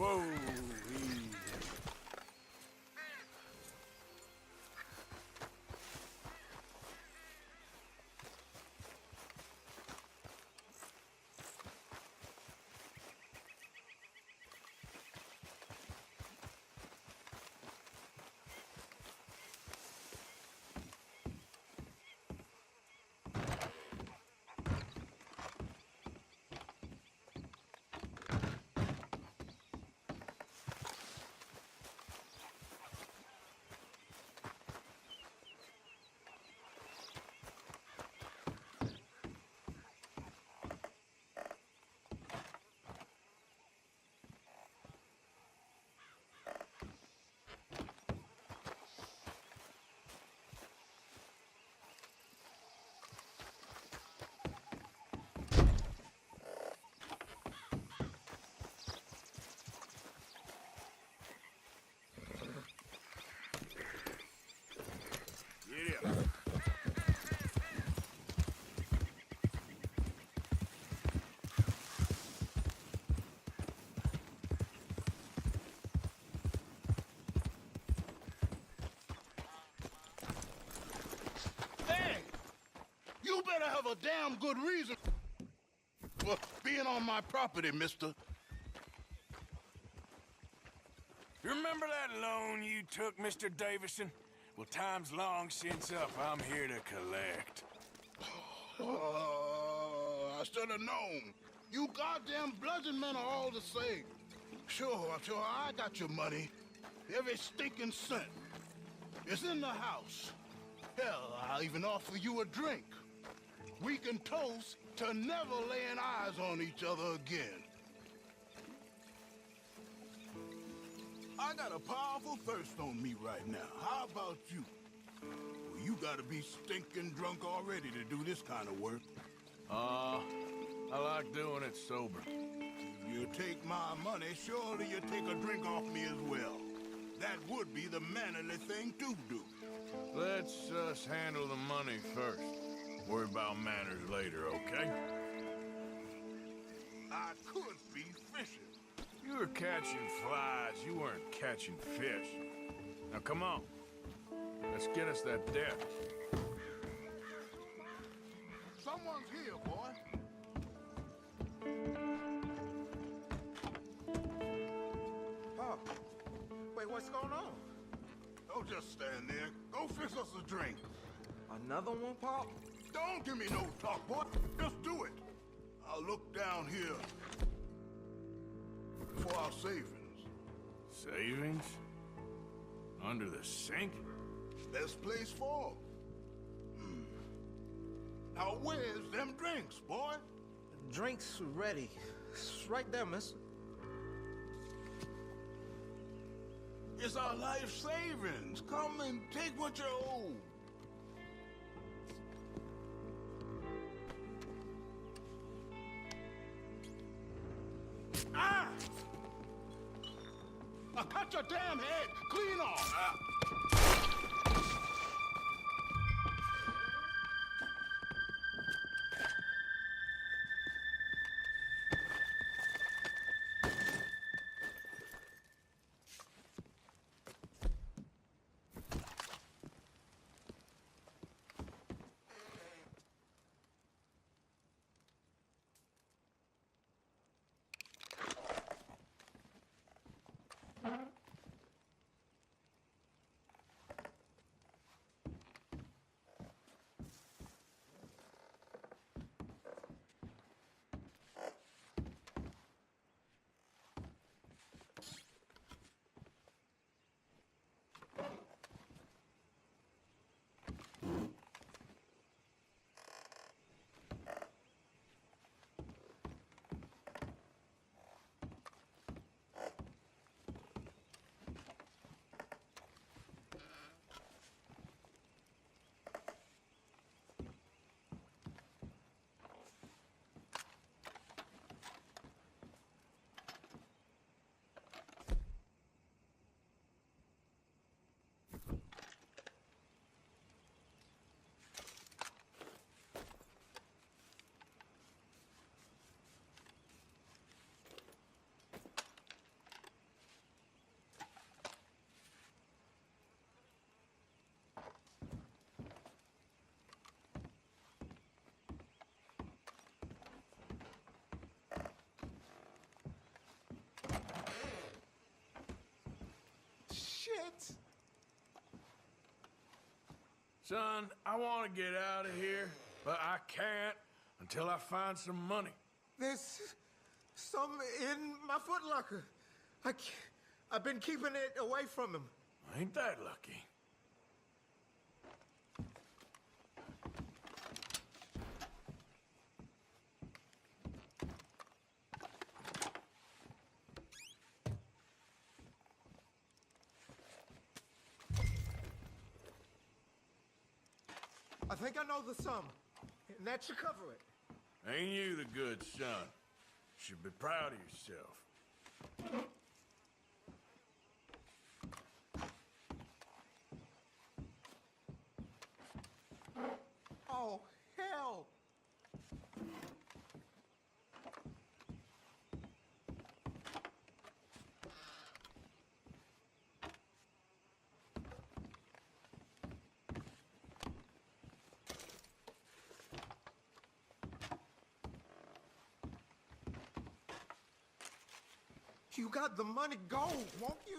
Whoa, easy. Yeah. Hey! You better have a damn good reason for being on my property, mister. You remember that loan you took, Mr. Davison? Well, time's long since up. I'm here to collect. I should have known. You goddamn bludgeon men are all the same. Sure, I got your money. Every stinking cent. It's in the house. Hell, I'll even offer you a drink. We can toast to never laying eyes on each other again. I got a powerful thirst on me right now. How about you? Well, you gotta be stinking drunk already to do this kind of work. I like doing it sober. You take my money, surely you take a drink off me as well. That would be the mannerly thing to do. Let's handle the money first. Worry about manners later, okay? I could be fishing. You were catching flies, you weren't catching fish. Now come on. Let's get us that debt. Someone's here, boy. Pop, wait, what's going on? Don't just stand there. Go fix us a drink. Another one, Pop? Don't give me no talk, boy. Just do it. I'll look down here for our savings. Savings? Under the sink? Best place for 'em. Now where's them drinks, boy? Drinks ready. It's right there, miss. It's our life savings. Come and take what you owe. Ah! I cut your damn head clean off. Son, I want to get out of here, but I can't until I find some money. There's some in my footlocker. I've been keeping it away from him. Ain't that lucky? I think I know the sum, and that should cover it. Ain't you the good son? Should be proud of yourself. Oh, hell! You got the money, go, won't you?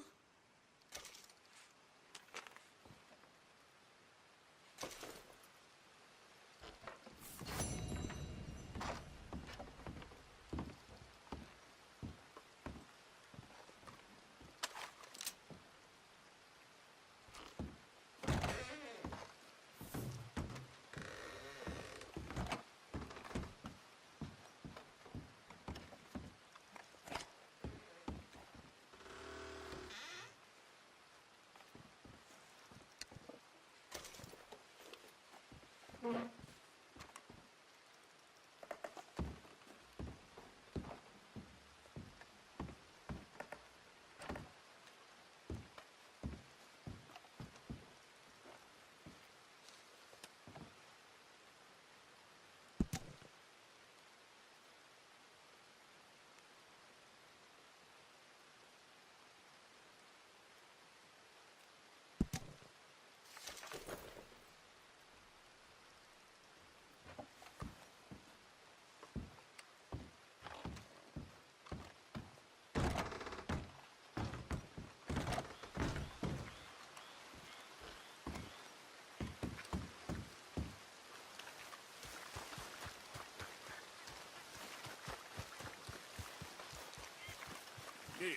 Here.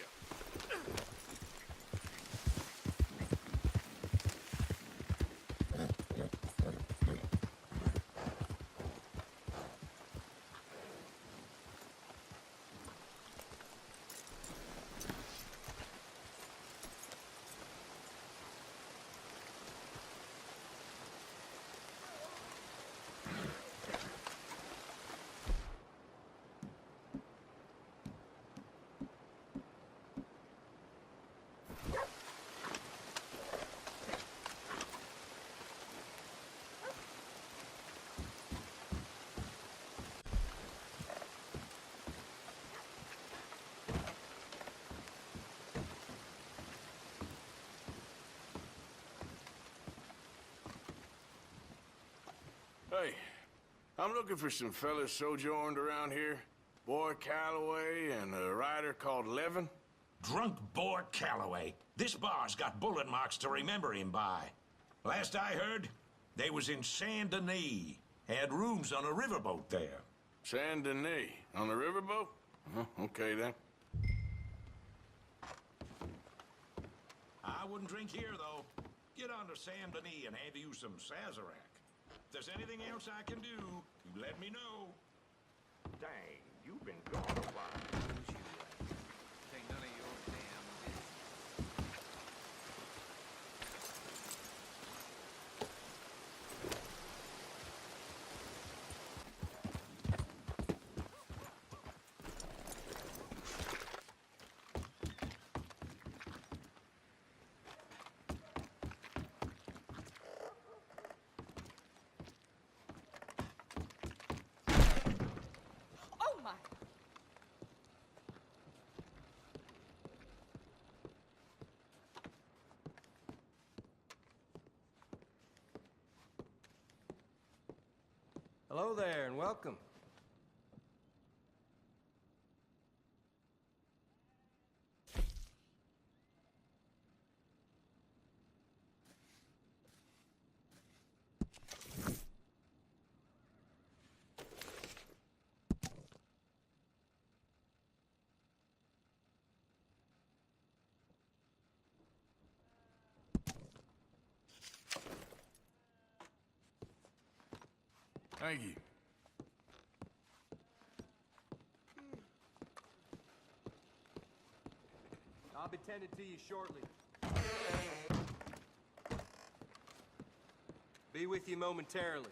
Hey, I'm looking for some fellas sojourned around here. Boy Calloway and a rider called Levin. Drunk Bort Calloway. This bar's got bullet marks to remember him by. Last I heard, they was in Saint Denis. Had rooms on a riverboat there. Saint Denis, on the riverboat? Okay then. I wouldn't drink here, though. Get on to Saint Denis and have you some Sazerac. If there's anything else I can do, you let me know. Dang, you've been gone a while. Ain't none of your damn business. Oh my! Hello there, and welcome. Thank you. I'll be tending to you shortly. Be with you momentarily.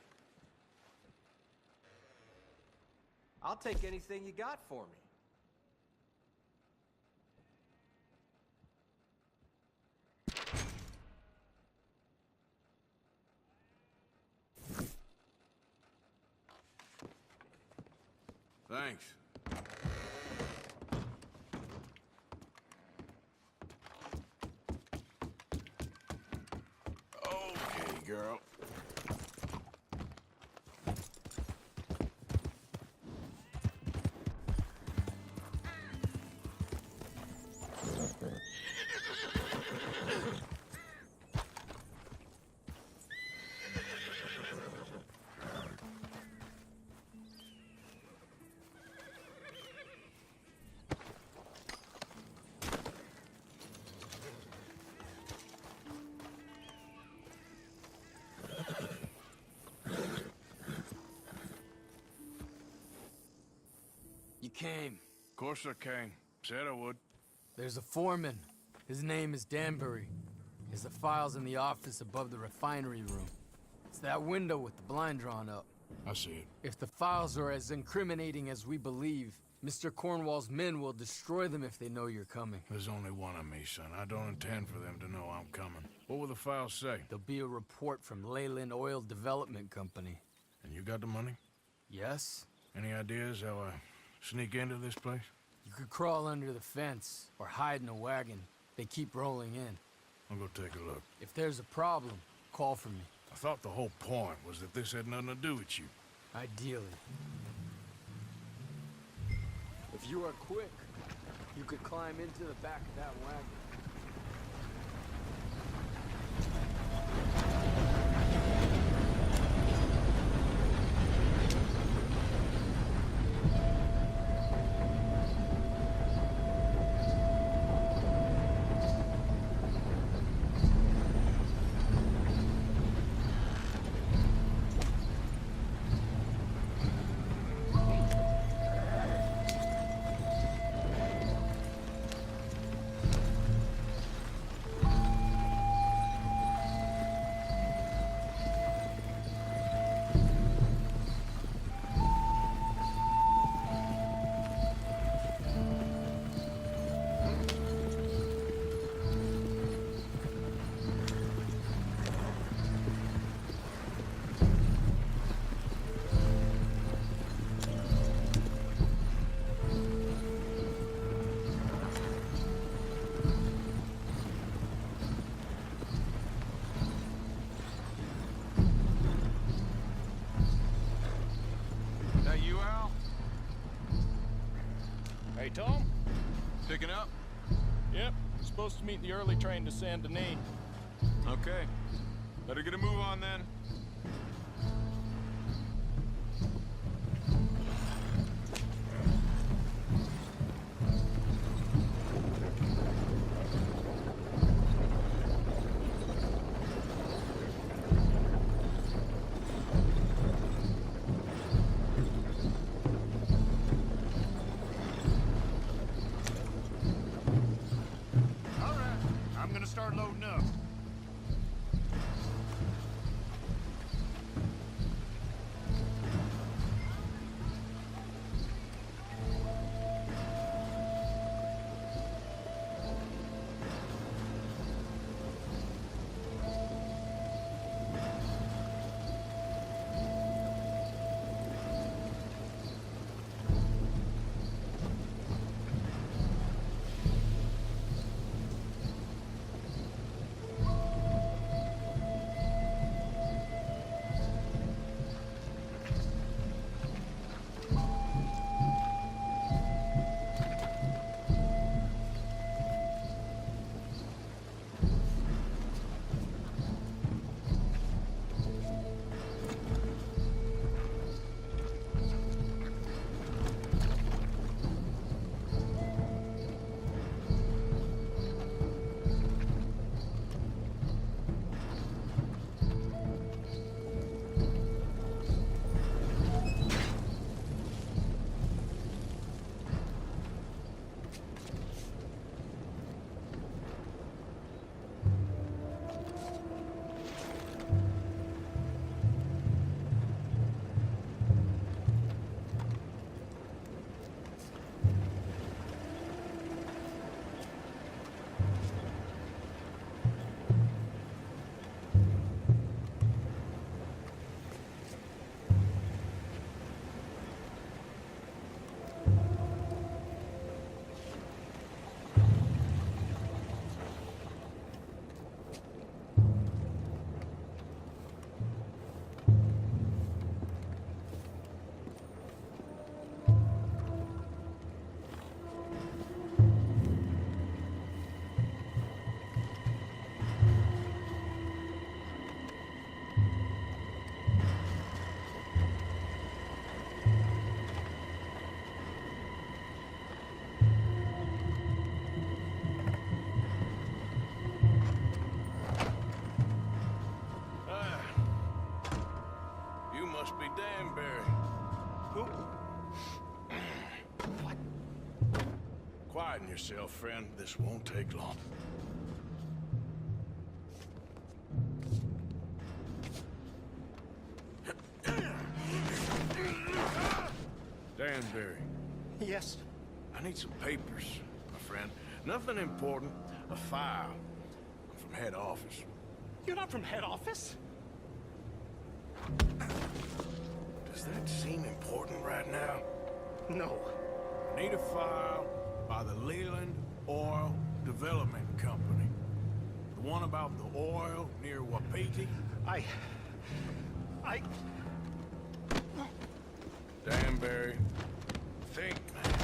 I'll take anything you got for me. Thanks. Okay, girl. You came. Of course I came. Said I would. There's a foreman. His name is Danbury. He has the files in the office above the refinery room. It's that window with the blind drawn up. I see it. If the files are as incriminating as we believe, Mr. Cornwall's men will destroy them if they know you're coming. There's only one of me, son. I don't intend for them to know I'm coming. What will the files say? There'll be a report from Leyland Oil Development Company. And you got the money? Yes? Any ideas how I sneak into this place? You could crawl under the fence or hide in a wagon. They keep rolling in. I'll go take a look. If there's a problem, call for me. I thought the whole point was that this had nothing to do with you. Ideally. If you are quick, you could climb into the back of that wagon. Hey, Tom? Picking up? Yep. Supposed to meet the early train to Saint Denis. Okay. Better get a move on then. Start loading up. yourself, friend. This won't take long. Danbury, Yes. I need some papers, my friend. Nothing important. A file. I'm from head office. You're not from head office? Does that seem important right now? No. I need a file by the Leland Oil Development Company. The one about the oil near Wapiti. Danbury, think, man.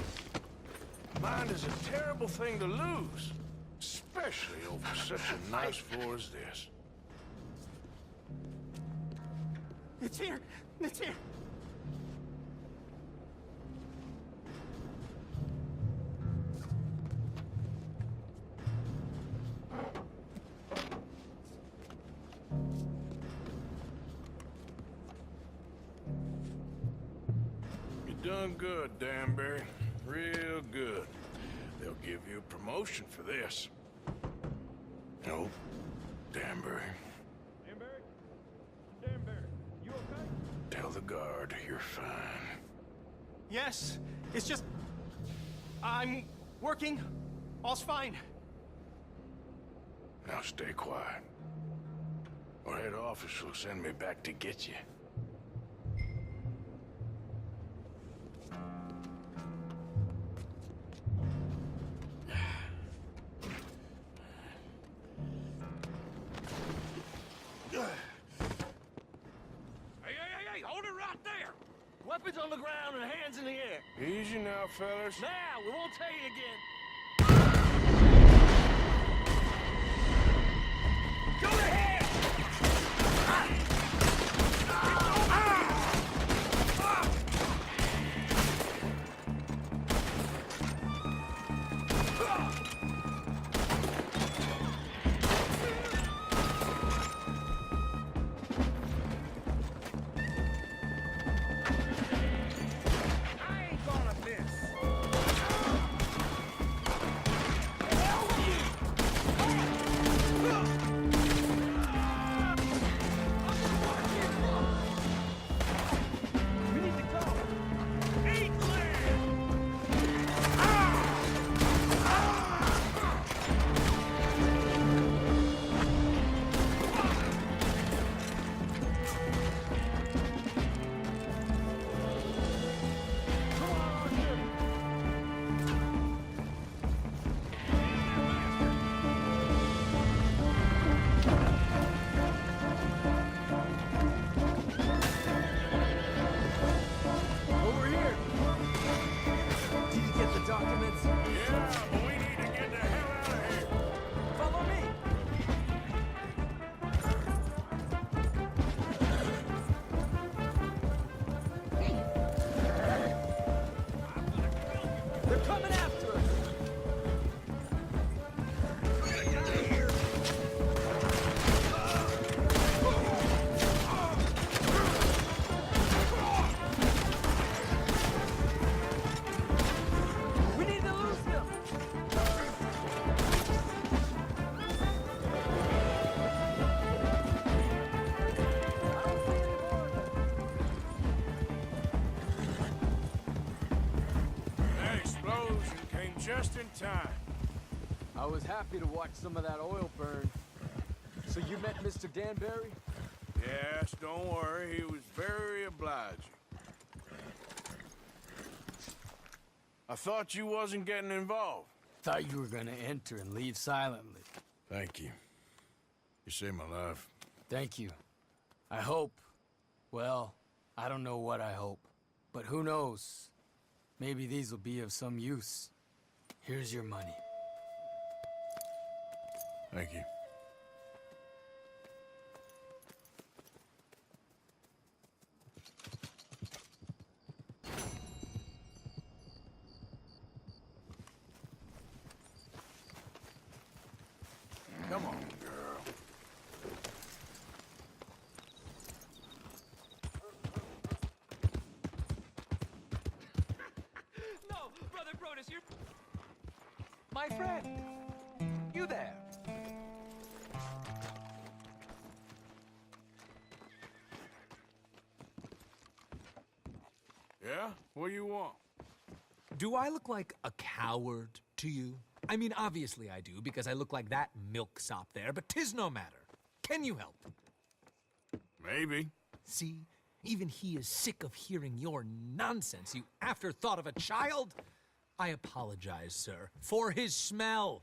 Mine is a terrible thing to lose. Especially over such a nice floor as this. It's here. It's here. You done good, Danbury. Real good. They'll give you a promotion for this. No, Danbury. Danbury? Danbury, you okay? Tell the guard you're fine. Yes. It's just... I'm working. All's fine. Now stay quiet. Or head office will send me back to get you. Hey, hold it right there! Weapons on the ground and hands in the air. Easy now, fellas. Now, we won't tell you again. Go ahead! I ain't gonna miss. We need to go. Eat land! Over here! Did you get the documents? Yeah, but we need to get the hell out of here. Follow me! They're coming after us! We need to lose them! That explosion came just in time. I was happy to watch some of that oil burn. So you met Mr. Danbury? Yes, don't worry. He was very obliging. I thought you wasn't getting involved. Thought you were gonna enter and leave silently. Thank you. You saved my life. Thank you. I hope. Well, I don't know what I hope. But who knows? Maybe these will be of some use. Here's your money. Thank you. Come on, girl. No, Brother Brodus, you're... my friend. You there. Yeah? What do you want? Do I look like a coward to you? I mean, obviously I do, because I look like that milksop there, but 'tis no matter. Can you help? Maybe. See? Even he is sick of hearing your nonsense, you afterthought of a child. I apologize, sir, for his smell.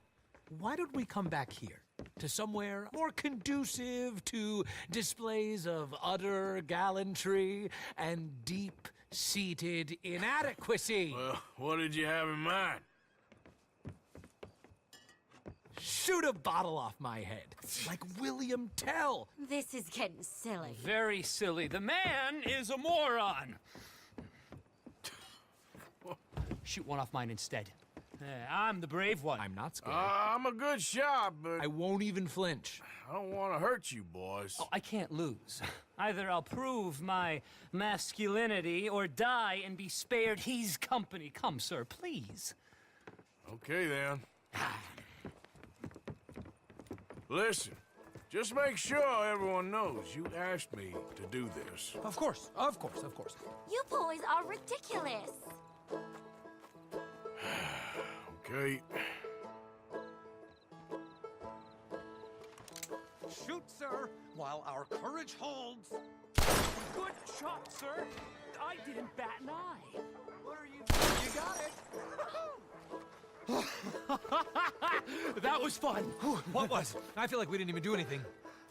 Why don't we come back here? To somewhere more conducive to displays of utter gallantry and deep-seated inadequacy. Well, what did you have in mind? Shoot a bottle off my head, like William Tell. This is getting silly. Very silly. The man is a moron. Shoot one off mine instead. I'm the brave one. I'm not scared. I'm a good shot, but I won't even flinch. I don't want to hurt you, boys. Oh, I can't lose. Either I'll prove my masculinity or die and be spared his company. Come, sir, please. Okay, then. Listen, just make sure everyone knows you asked me to do this. Of course, of course, of course. You boys are ridiculous. Okay. Shoot, sir, while our courage holds. Good shot, sir. I didn't bat an eye. What are you doing? You got it. That was fun. What was? I feel like we didn't even do anything.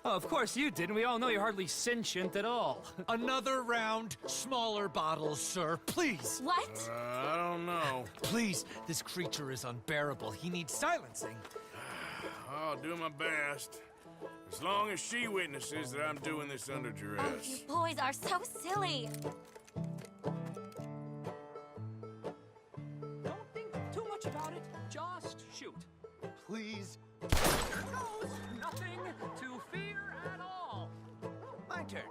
Oh, of course you didn't. We all know you're hardly sentient at all. Another round, smaller bottles, sir, please. What? I don't know. Please, this creature is unbearable. He needs silencing. I'll do my best. As long as she witnesses that I'm doing this under Oh, you duress. boys are so silly. Don't think too much about it. Just shoot. Please. There goes. Nothing to fear at all. My turn.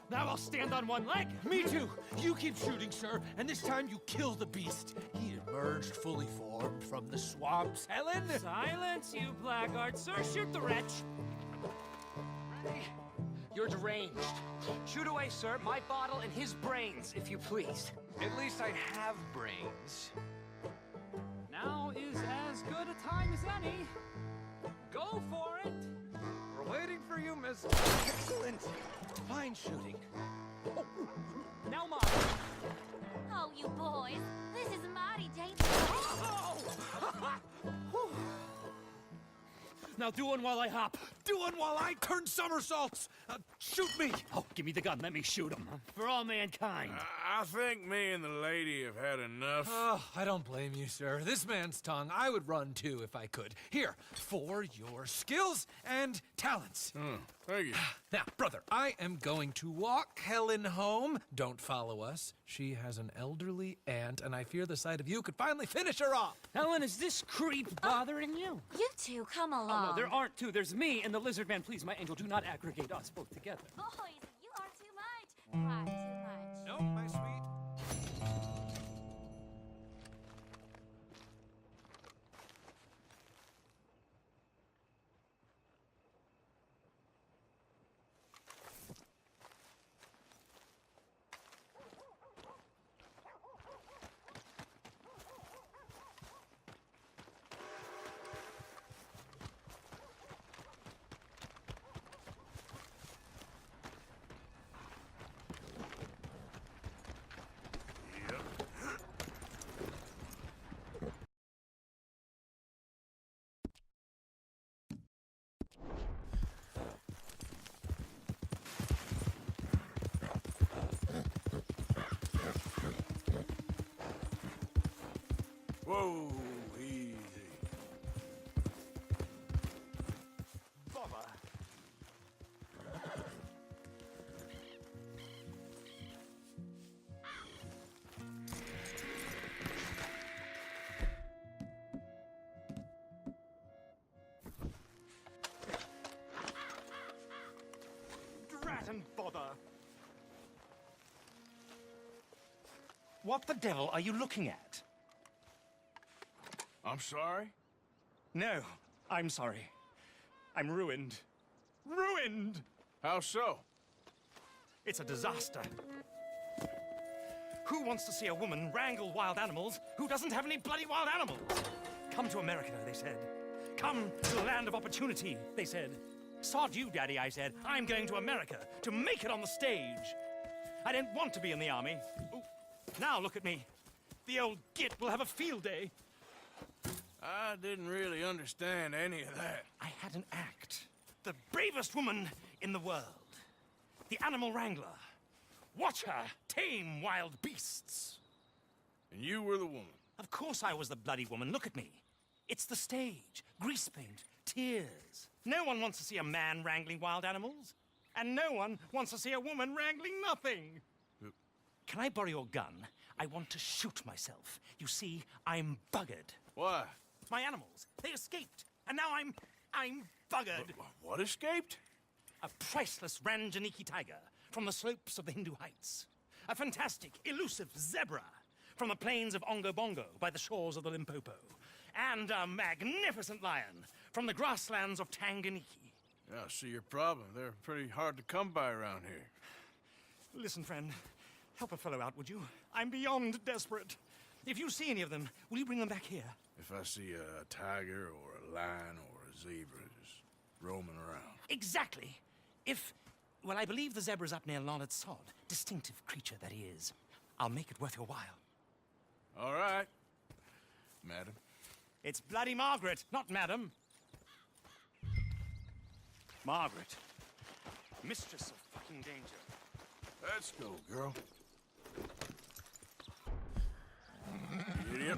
Now I'll stand on one leg. Me too. You keep shooting, sir, and this time you kill the beast. He emerged fully formed from the swamps, Helen. Silence, you blackguard. Sir, shoot the wretch. Ready? You're deranged. Shoot away, sir. My bottle and his brains, if you please. At least I have brains. Now is as good a time as any. Go for it. We're waiting for you, miss. Excellent. Fine shooting. Now mine. Oh, you boys. This is mighty dangerous. Now do one while I hop. Do one while I turn somersaults. Shoot me. Oh, give me the gun. Let me shoot him. For all mankind. I think me and the lady have had enough. Oh, I don't blame you, sir. This man's tongue, I would run too if I could. Here, for your skills and talents. Thank you. Now, brother, I am going to walk Helen home. Don't follow us. She has an elderly aunt, and I fear the sight of you could finally finish her off. Helen, is this creep bothering you? You two, come along. Oh, no, there aren't two. There's me and the lizard man. Please, my angel, do not aggregate us both together. Boys, you are too much. Far too much. No, my sweet. Whoa, easy. Bubba. Drat and bother. What the devil are you looking at? I'm sorry? No, I'm sorry. I'm ruined. Ruined! How so? It's a disaster. Who wants to see a woman wrangle wild animals who doesn't have any bloody wild animals? Come to America, they said. Come to the land of opportunity, they said. Sod you, Daddy, I said. I'm going to America to make it on the stage. I didn't want to be in the army. Ooh. Now look at me. The old git will have a field day. I didn't really understand any of that. I had an act. The bravest woman in the world. The animal wrangler. Watch her tame wild beasts. And you were the woman. Of course I was the bloody woman. Look at me. It's the stage. Grease paint. Tears. No one wants to see a man wrangling wild animals. And no one wants to see a woman wrangling nothing. Can I borrow your gun? I want to shoot myself. You see, I'm buggered. Why? My animals, they escaped. And now I'm buggered. What escaped? A priceless Ranjaniki tiger from the slopes of the Hindu Heights. A fantastic, elusive zebra from the plains of Ongo Bongo by the shores of the Limpopo. And a magnificent lion from the grasslands of Tanganyika. Yeah, I see your problem. They're pretty hard to come by around here. Listen, friend, help a fellow out, would you? I'm beyond desperate. If you see any of them, will you bring them back here? If I see a tiger or a lion or a zebra just roaming around. Exactly. Well, I believe the zebra's up near Lonnet Sod. Distinctive creature that he is. I'll make it worth your while. All right, madam. It's bloody Margaret, not madam. Margaret. Mistress of fucking danger. Let's go, girl. Idiot.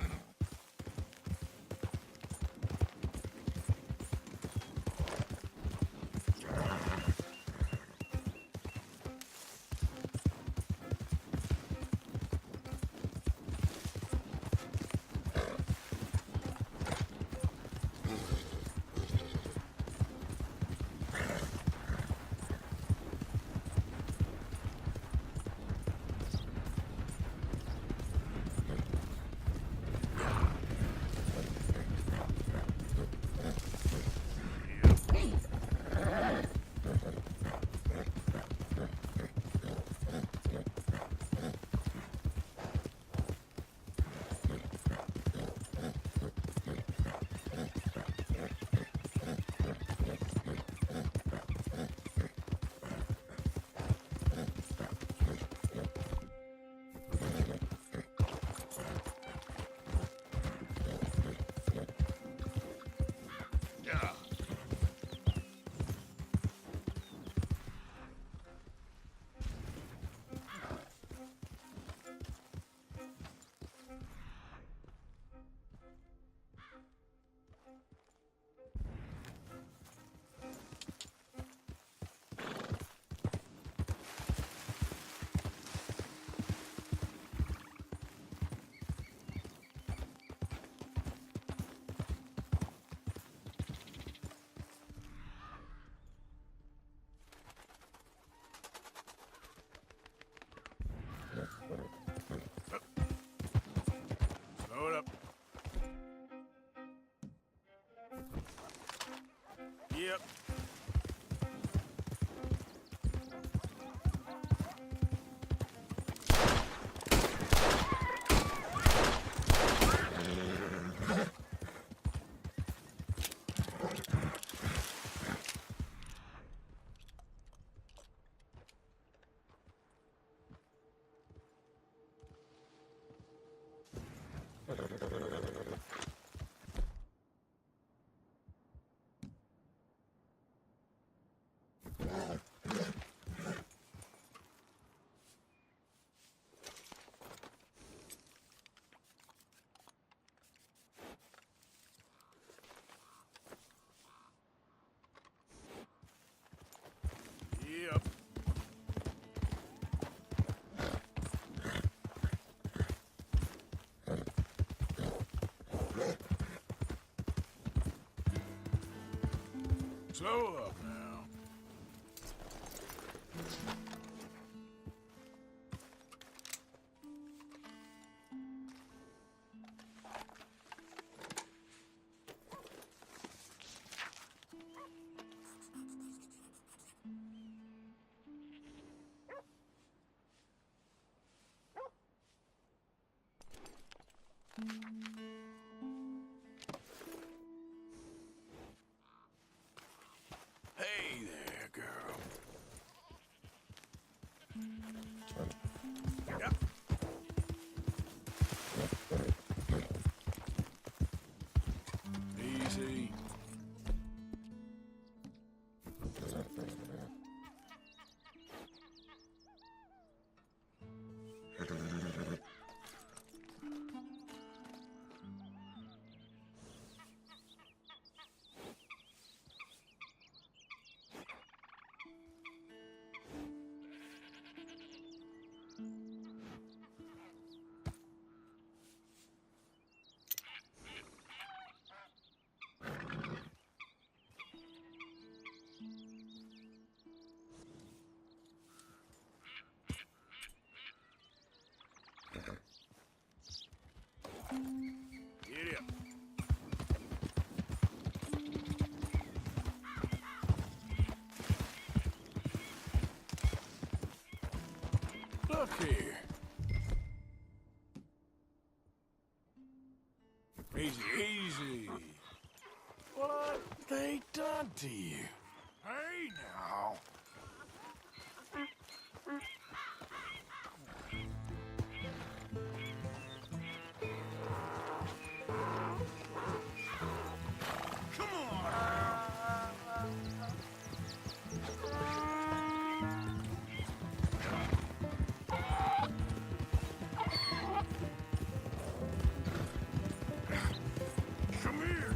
Slow it up. Yep. Yep. Slow up now. Hey there, girl. Yep. Easy. Get up. Look here. Easy, easy. What they done to you? Hey, now. Come on. Come here.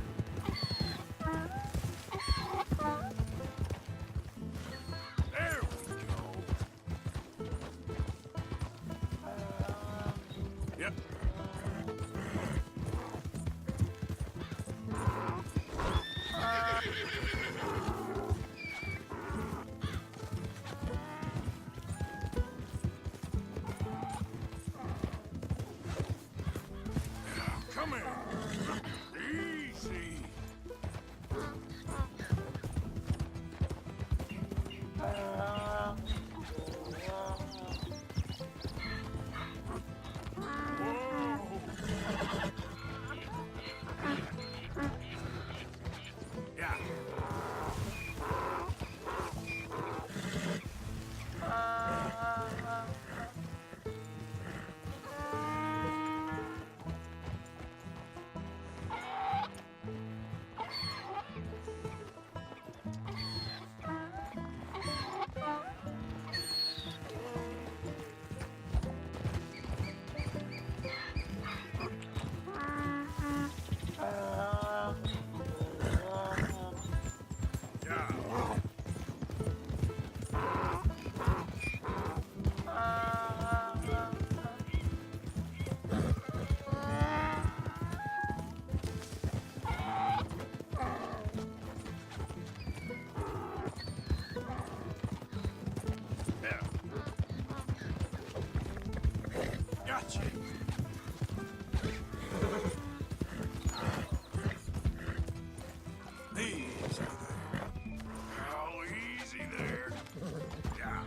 There we go. Yep. Come here. Easy. Whoa. Yeah. Gotcha. Easy there. Oh, easy there. Yeah.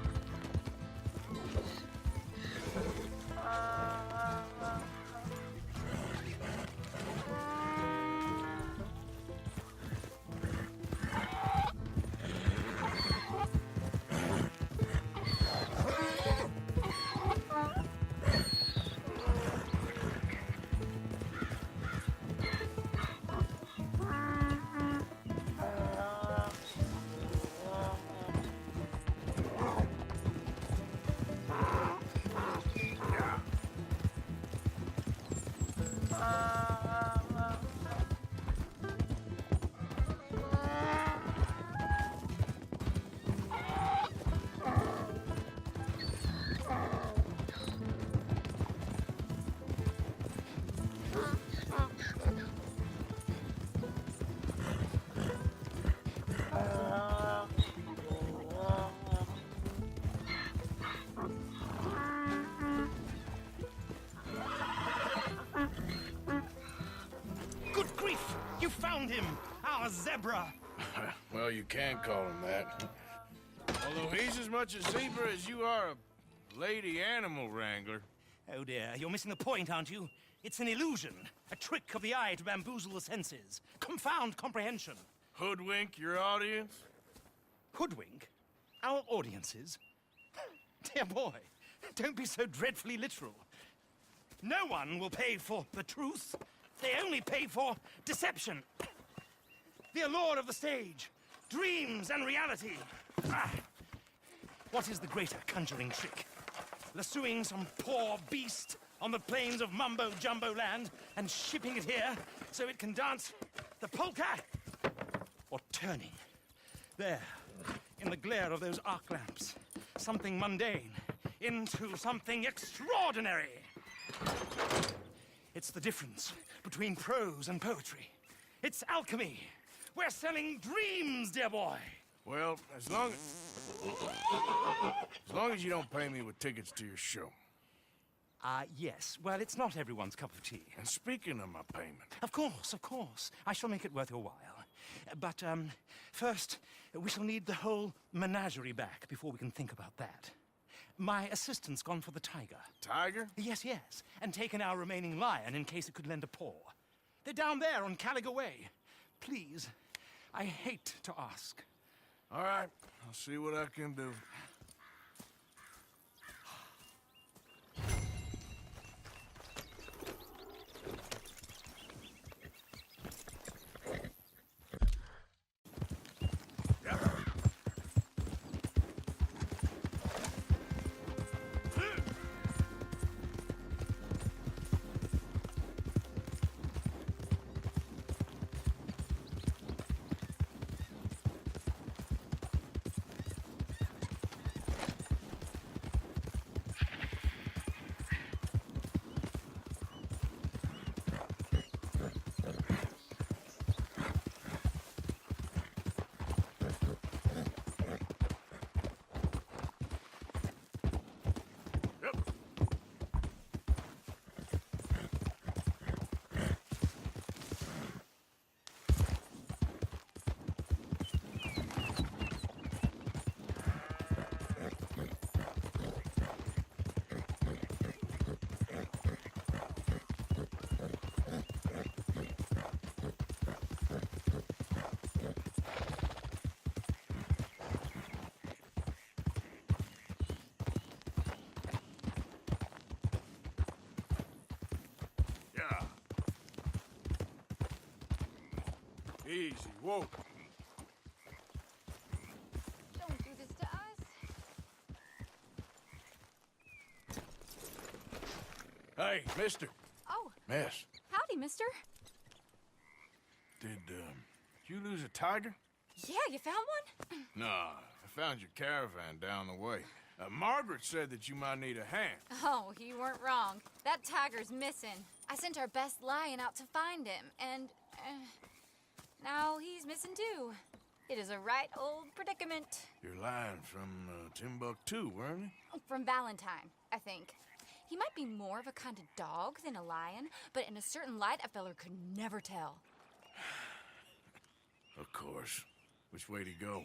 Good grief! You found him! Our zebra! Well, you can call him that. Although he's as much a zebra as you are a lady animal wrangler. Oh dear, you're missing the point, aren't you? It's an illusion, a trick of the eye to bamboozle the senses, confound comprehension. Hoodwink your audience? Hoodwink? Our audiences? Dear boy, don't be so dreadfully literal. No one will pay for the truth. They only pay for deception. The allure of the stage, dreams and reality. Ah. What is the greater conjuring trick? Lassoing some poor beast on the plains of mumbo-jumbo land and shipping it here so it can dance the polka? Or turning, there, in the glare of those arc lamps, something mundane into something extraordinary? It's the difference between prose and poetry. It's alchemy. We're selling dreams, dear boy. Well, as long as you don't pay me with tickets to your show. Yes. Well, it's not everyone's cup of tea. And speaking of my payment... Of course. I shall make it worth your while. But, first, we shall need the whole menagerie back before we can think about that. My assistant's gone for the tiger. Tiger? Yes. And taken our remaining lion in case it could lend a paw. They're down there on Caliga Way. Please, I hate to ask. All right, I'll see what I can do. Easy, whoa. Don't do this to us. Hey, mister. Oh, Miss, howdy, mister. did you lose a tiger? Yeah, you found one? Nah, I found your caravan down the way. Margaret said that you might need a hand. Oh, you weren't wrong. That tiger's missing. I sent our best lion out to find him, and now he's missing too. It is a right old predicament. Your lion from Timbuktu, weren't he? From Valentine, I think. He might be more of a kind of dog than a lion, but in a certain light, a feller could never tell. Of course. Which way to go?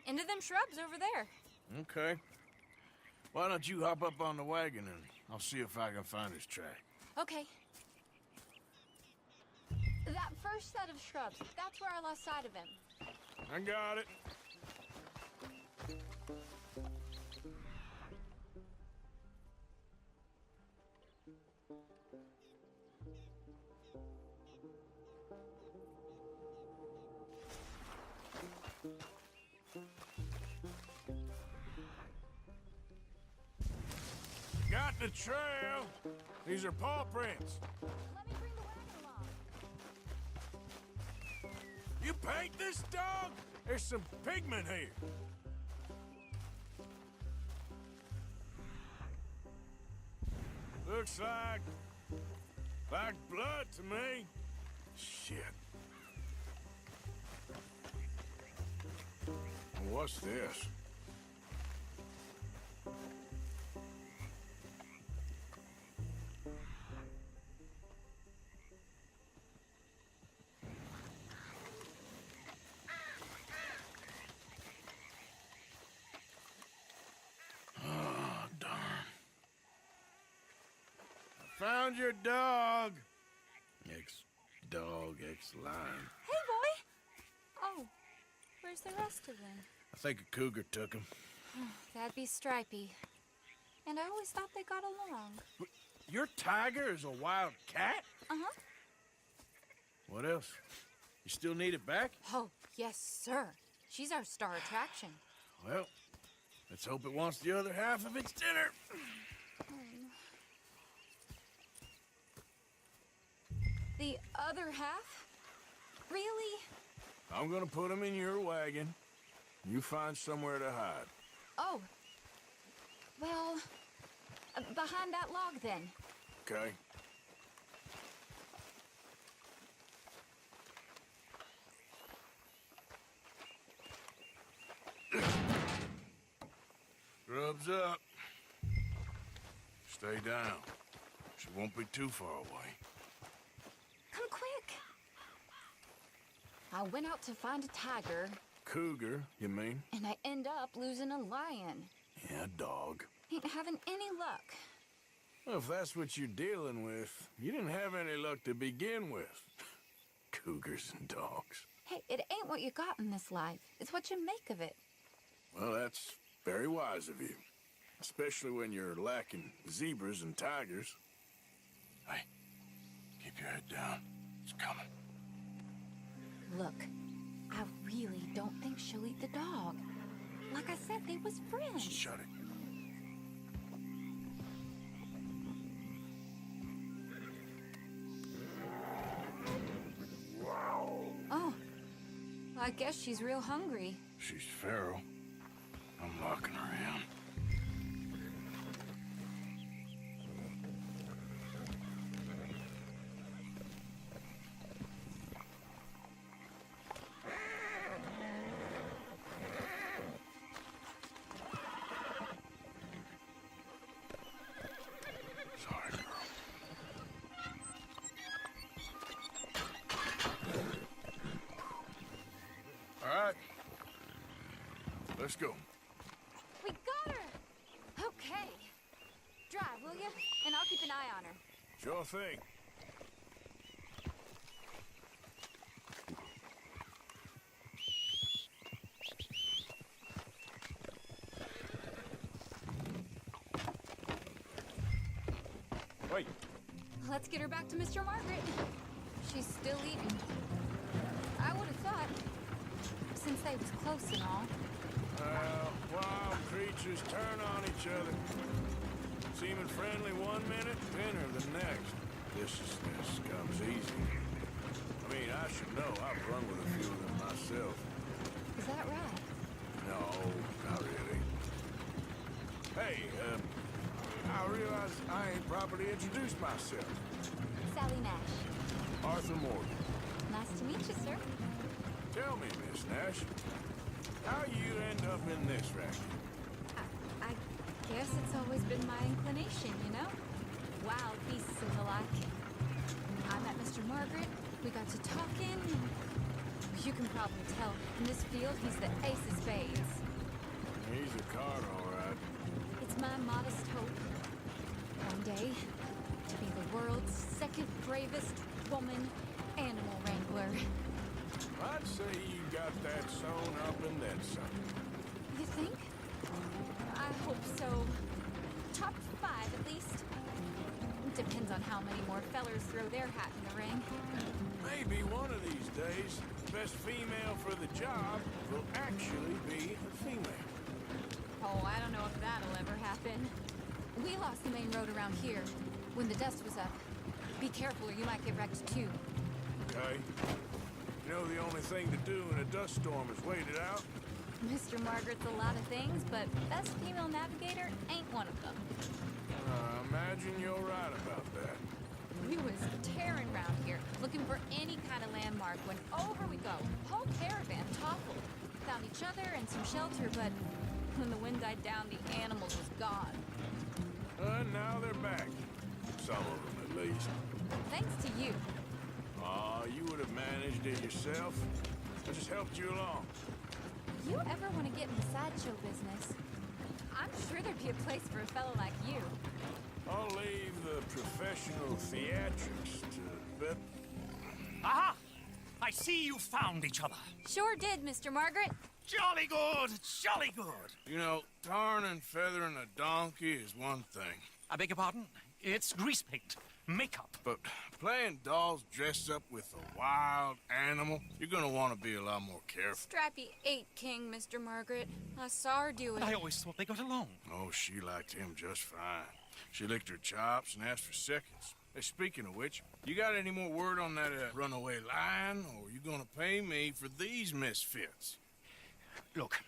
Into them shrubs over there. Okay. Why don't you hop up on the wagon and I'll see if I can find his track. Okay. That first set of shrubs, that's where I lost sight of him. I got it. Got the trail. These are paw prints. Let me bring the wagon along. You paint this dog? There's some pigment here. Looks like blood to me. Shit. What's this? Found your dog. Ex-dog, ex-lion. Hey, boy! Oh, where's the rest of them? I think a cougar took him. That'd be Stripey. And I always thought they got along. Your tiger is a wild cat? Uh-huh. What else? You still need it back? Oh, yes, sir. She's our star attraction. Well, let's hope it wants the other half of its dinner. The other half? Really? I'm gonna put him in your wagon. You find somewhere to hide. Oh. Well, behind that log, then. Okay? Grub's up. Stay down. She won't be too far away. Come quick. I went out to find a tiger, Cougar, you mean? and I end up losing a lion. Yeah, dog. Ain't having any luck. Well, if that's what you're dealing with, you didn't have any luck to begin with. Cougars and dogs. Hey, it ain't what you got in this life. It's what you make of it. Well, that's very wise of you. Especially when you're lacking zebras and tigers. Hey, keep your head down. It's coming. Look, I really don't think she'll eat the dog. Like I said, they was friends. Shut it. Oh, I guess she's real hungry. She's feral. I'm locking her in. Sorry, girl. All right. Let's go. We got her! Okay. Drive, will you? And I'll keep an eye on her. Sure thing. Wait. Let's get her back to Mr. Margaret. She's still eating. I would have thought, since they was close and all. Wild creatures turn on each other. Seeming friendly one minute, thinner the next. Viciousness comes easy. I mean, I should know. I've run with a few of them myself. Is that right? No, not really. Hey, I realize I ain't properly introduced myself. Sally Nash. Arthur Morgan. Nice to meet you, sir. Tell me, Miss Nash, how you end up in this racket? I guess it's always been my inclination, you know? Wild beasts and the like. I met Mr. Margaret, we got to talking, and you can probably tell, in this field, he's the ace of spades. He's a card, all right. It's my modest hope, one day, to be the world's second bravest woman animal wrangler. I'd say you got that sewn up and then some. You think? I hope so. Top 5, at least. Depends on how many more fellers throw their hat in the ring. Maybe one of these days, the best female for the job will actually be a female. Oh, I don't know if that'll ever happen. We lost the main road around here when the dust was up. Be careful or you might get wrecked too. Okay? You know the only thing to do in a dust storm is wait it out? Mr. Margaret's a lot of things, but best female navigator ain't one of them. Imagine you're right about that. We was tearing around here, looking for any kind of landmark when over we go. Whole caravan toppled. Found each other and some shelter, but when the wind died down, the animals was gone. And now they're back. Some of them, at least. Thanks to you. You would have managed it yourself. I just helped you along. You ever want to get in the sideshow business? I'm sure there'd be a place for a fellow like you. I'll leave the professional theatrics to bed. Aha! I see you found each other. Sure did, Mr. Margaret. Jolly good, jolly good. You know, tarring and feathering a donkey is one thing. I beg your pardon? It's grease paint, makeup. But playing dolls dressed up with a wild animal, you're gonna want to be a lot more careful. Strappy ate King, Mr. Margaret. I saw her do it. I always thought they got along. Oh, she liked him just fine. She licked her chops and asked for seconds. Hey, speaking of which, you got any more word on that runaway lion, or are you gonna pay me for these misfits? Look,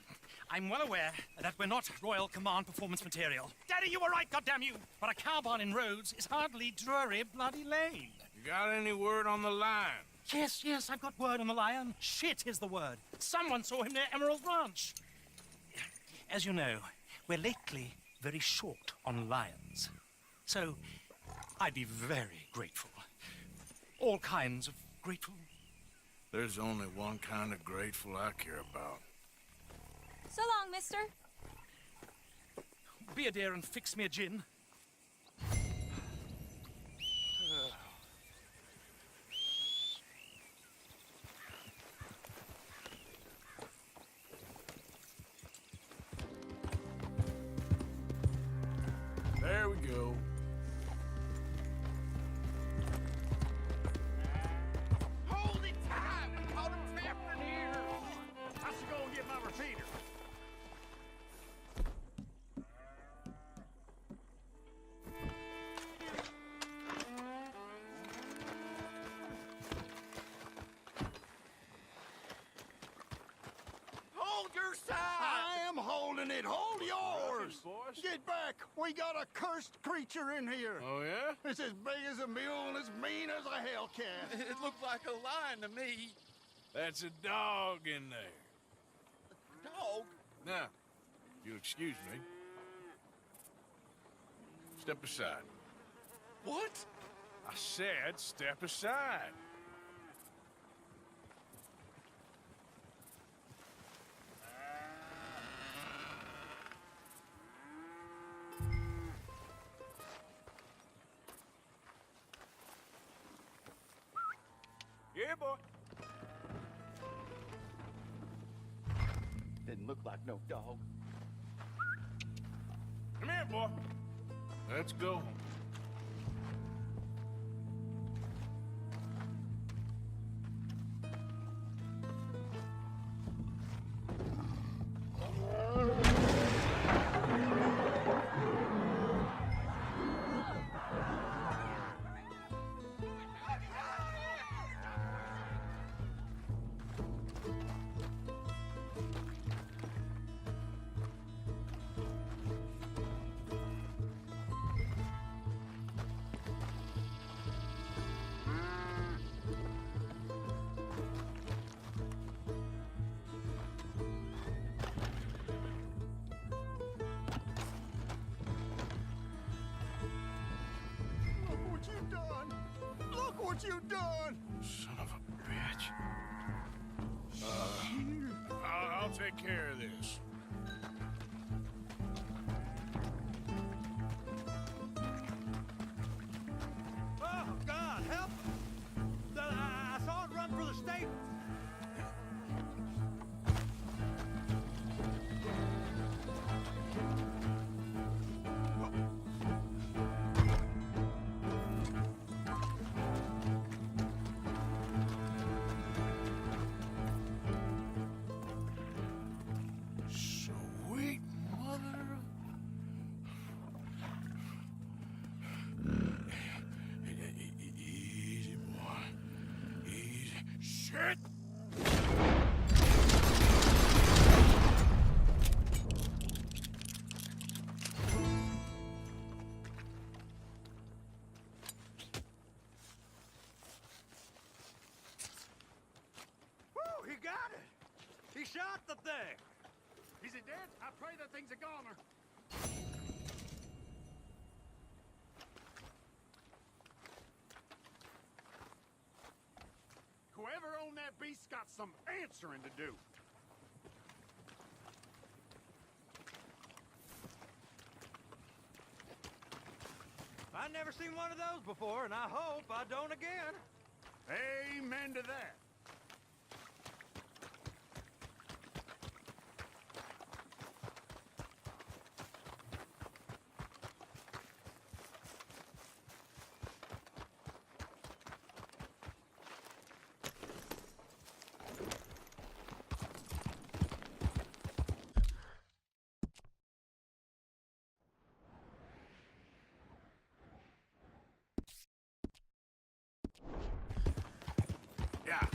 I'm well aware that we're not Royal Command performance material. Daddy, you were right, goddamn you! But a cow barn in Rhodes is hardly Drury Bloody Lane. You got any word on the lion? Yes, I've got word on the lion. Shit is the word. Someone saw him near Emerald Ranch. As you know, we're lately very short on lions. So, I'd be very grateful. All kinds of grateful. There's only one kind of grateful I care about. So long, mister. Be a dear and fix me a gin. There we go. Hold it tight! We caught him tampering here! I should go and get my repeater. Hold your side! I am holding it. Hold yours. boys. Get back. We got a cursed creature in here. Oh, yeah? It's as big as a mule and as mean as a hellcat. It looked like a lion to me. That's a dog in there. Dog? Now, if you'll excuse me. Step aside. What? I said step aside. Yeah, boy. Didn't look like no dog. Come here, boy. Let's go. Look what you've done. Look what you've done. Son of a bitch. I'll take care of this. Oh, God, help! I saw it run for the stable. Sweet mother of... Easy, boy. Easy. Shit! Woo, he got it. He shot the thing. Is he dead? I pray that thing's a goner. Whoever owned that beast's got some answering to do. I never seen one of those before, and I hope I don't again. Amen to that. Yeah.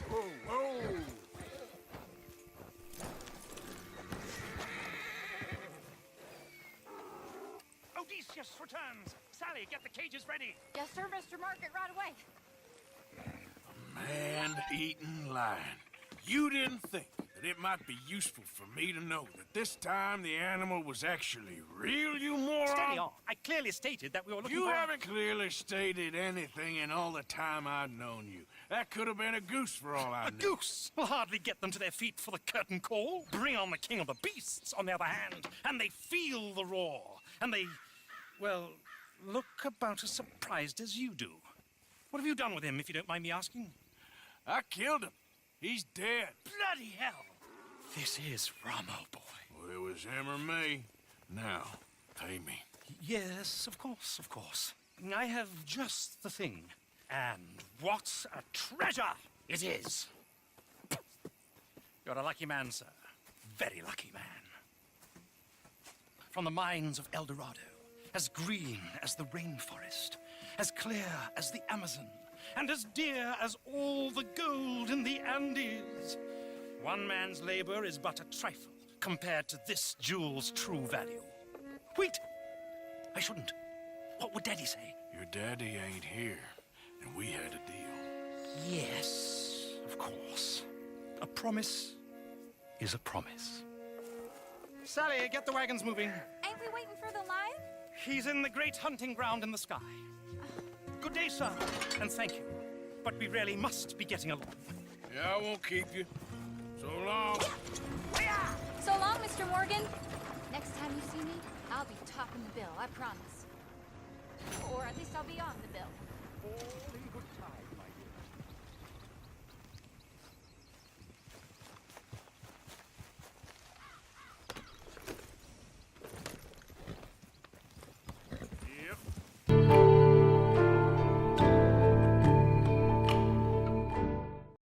Whoa, whoa. Odysseus returns! Sally, get the cages ready! Yes, sir, Mr. Market, right away. Man-eating lion. You didn't think that it might be useful for me to know that this time the animal was actually real, you moron? Steady on. I clearly stated that we were looking You for... haven't clearly stated anything in all the time I've known you. That could have been a goose for all I A knew. goose will hardly get them to their feet for the curtain call. Bring on the king of the beasts, on the other hand, and they feel the roar. And they, well, look about as surprised as you do. What have you done with him, if you don't mind me asking? I killed him. He's dead. Bloody hell! This is Ramo, boy. Well, it was him or me. Now, pay me. Yes, of course, of course. I have just the thing. And what a treasure it is! You're a lucky man, sir. Very lucky man. From the mines of El Dorado, as green as the rainforest, as clear as the Amazon, and as dear as all the gold in the Andes. One man's labor is but a trifle compared to this jewel's true value. Wait! I shouldn't. What would Daddy say? Your daddy ain't here, and we had a deal. Yes, of course. A promise is a promise. Sally, get the wagons moving. Ain't we waiting for the lion? He's in the great hunting ground in the sky. Good day, sir, and thank you. But we really must be getting along. Yeah, I won't keep you. So long. So long, Mr. Morgan. Next time you see me, I'll be topping the bill, I promise. Or at least I'll be on the bill. All in good time.